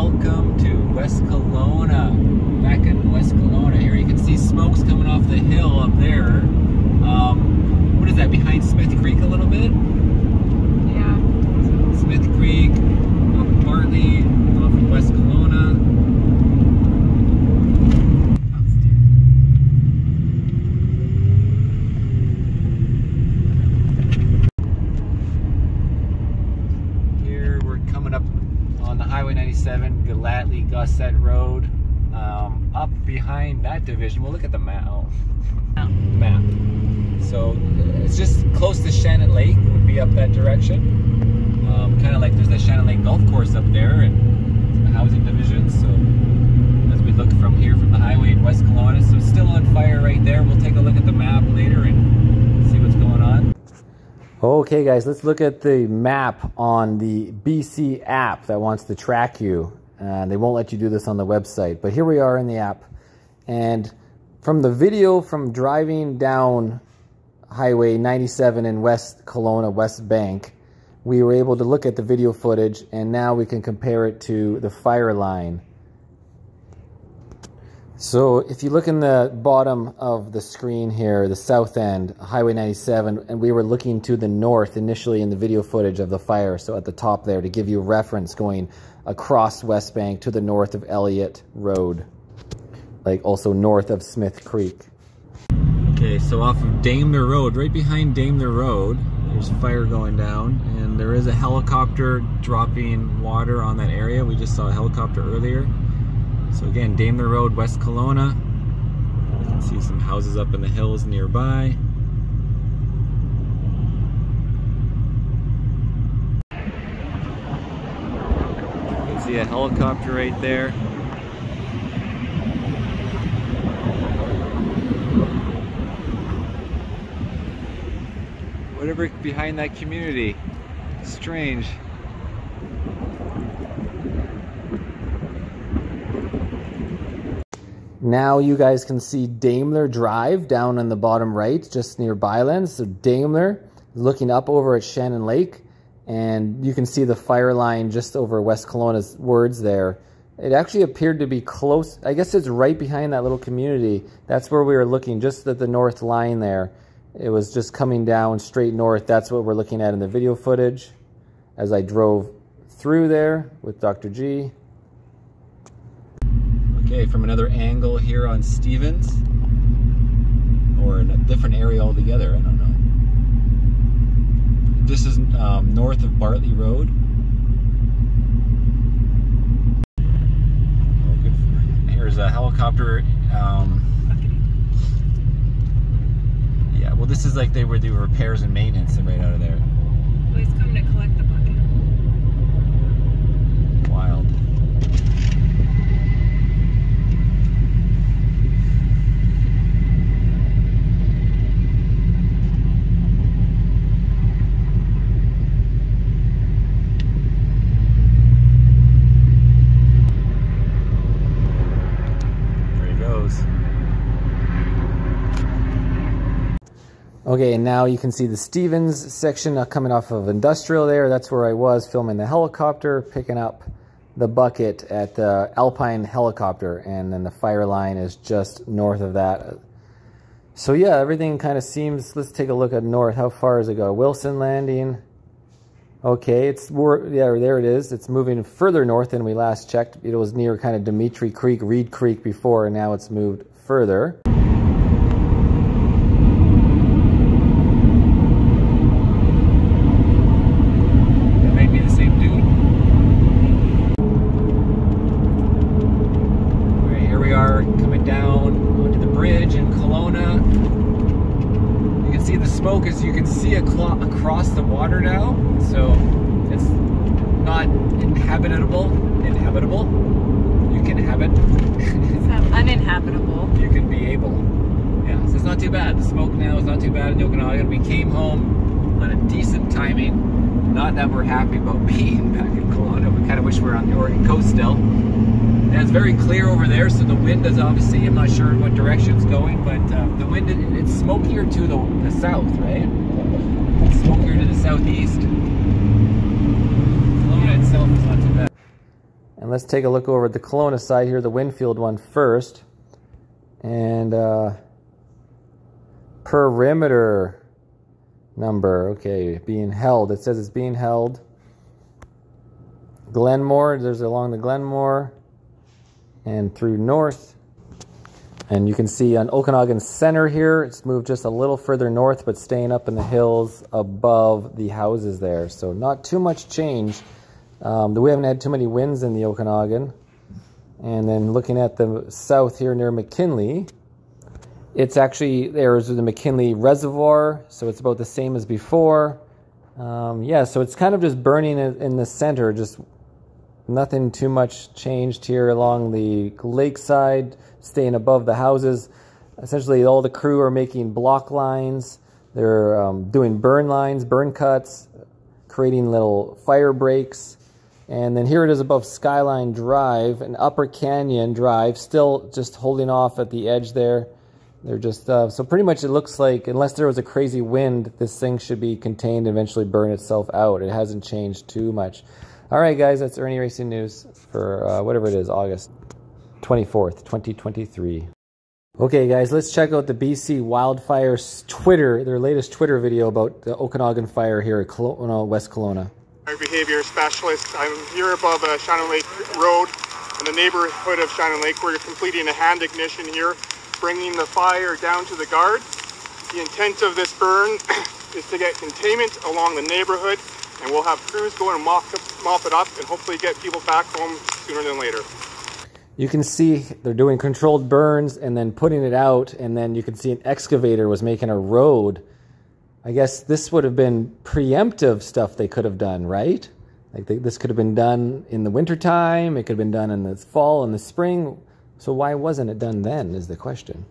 welcome to West Kelowna. Back in West Kelowna here, you can see smokes coming off the hill up there. What is that, behind Smith Creek a little bit? Yeah. Smith Creek, up Bartley, off of West Kelowna. Here we're coming up on the Highway 97, Galatly Gosset Road. Up behind that division, we'll look at the map. So it's just close to Shannon Lake, would be up that direction. Kind of like there's the Shannon Lake Golf Course up there and the housing division. So as we look from here from the highway in West Kelowna, so it's still on fire right there. We'll take a look at the map later and see what's going on. Okay guys, let's look at the map on the BC app that wants to track you. They won't let you do this on the website, but here we are in the app. And from the video from driving down Highway 97 in West Kelowna, West Bank, we were able to look at the video footage, and now we can compare it to the fire line. So if you look in the bottom of the screen here, the south end, Highway 97, and we were looking to the north initially in the video footage of the fire, so at the top there to give you a reference going across West Bank to the north of Elliott Road, like also north of Smith Creek. Okay, so off of Daimler Road, right behind Daimler Road, there's fire going down, and there is a helicopter dropping water on that area. We just saw a helicopter earlier. So again, Daimler Road, West Kelowna. You can see some houses up in the hills nearby. You can see a helicopter right there. Whatever behind that community. Strange. Now you guys can see Daimler Drive down on the bottom right, just near Bylands. So Daimler looking up over at Shannon Lake, and you can see the fire line just over West Kelowna's words there. It actually appeared to be close. I guess it's right behind that little community. That's where we were looking, just at the north line there. It was just coming down straight north. That's what we're looking at in the video footage as I drove through there with Dr. G. Okay, from another angle here on Stevens, or in a different area altogether, I don't know. This is north of Bartley Road. Oh, good. Here's a helicopter. Yeah, well, this is like they were doing repairs and maintenance right out of there. Well, he's coming to collect the bucket. Wild. Okay, and now you can see the Stevens section coming off of Industrial there. That's where I was filming the helicopter, picking up the bucket at the Alpine Helicopter, and then the fire line is just north of that. So yeah, everything kind of seems, let's take a look at north. How far does it go? Wilson Landing. Okay, yeah, there it is. It's moving further north than we last checked. It was near kind of Dimitri Creek, Reed Creek before, and now it's moved further. As you can see across the water now, so it's not inhabitable. You can have it. It's not uninhabitable. You can be able. Yeah, so it's not too bad. The smoke now is not too bad in Okanagan. We came home on a decent timing. Not that we're happy about being back in Kelowna. We kind of wish we were on the Oregon coast still. And it's very clear over there, so the wind is obviously, I'm not sure in what direction it's going, but the wind, it's smokier to the south, right? It's smokier to the southeast. Kelowna itself is not too bad. And let's take a look over at the Kelowna side here, the Winfield one first. And perimeter number, okay, being held. It says it's being held. Glenmore, there's along the Glenmore and through north. And you can see on Okanagan Center here, it's moved just a little further north, but staying up in the hills above the houses there. So not too much change. We haven't had too many winds in the Okanagan. And then looking at the south here near McKinley, it's actually, there's the McKinley Reservoir, so it's about the same as before. Yeah, so it's kind of just burning in the center, just nothing too much changed here along the lakeside, staying above the houses. Essentially, all the crew are making block lines. They're doing burn lines, burn cuts, creating little fire breaks. And then here it is above Skyline Drive and Upper Canyon Drive, still just holding off at the edge there. They're just, so pretty much it looks like, unless there was a crazy wind, this thing should be contained and eventually burn itself out. It hasn't changed too much. All right, guys, that's Irnie Racing News for whatever it is, August 24th, 2023. Okay, guys, let's check out the BC Wildfire's Twitter, their latest Twitter video about the Okanagan fire here at Kelowna, West Kelowna. Behavior specialist. I'm here above Shannon Lake Road in the neighborhood of Shannon Lake. We're completing a hand ignition here, bringing the fire down to the guard. The intent of this burn is to get containment along the neighborhood, and we'll have crews go and mop it up and hopefully get people back home sooner than later. You can see they're doing controlled burns and then putting it out, and then you can see an excavator was making a road. I guess this would have been preemptive stuff they could have done, right? Like this could have been done in the wintertime, it could have been done in the fall and the spring. So why wasn't it done then is the question.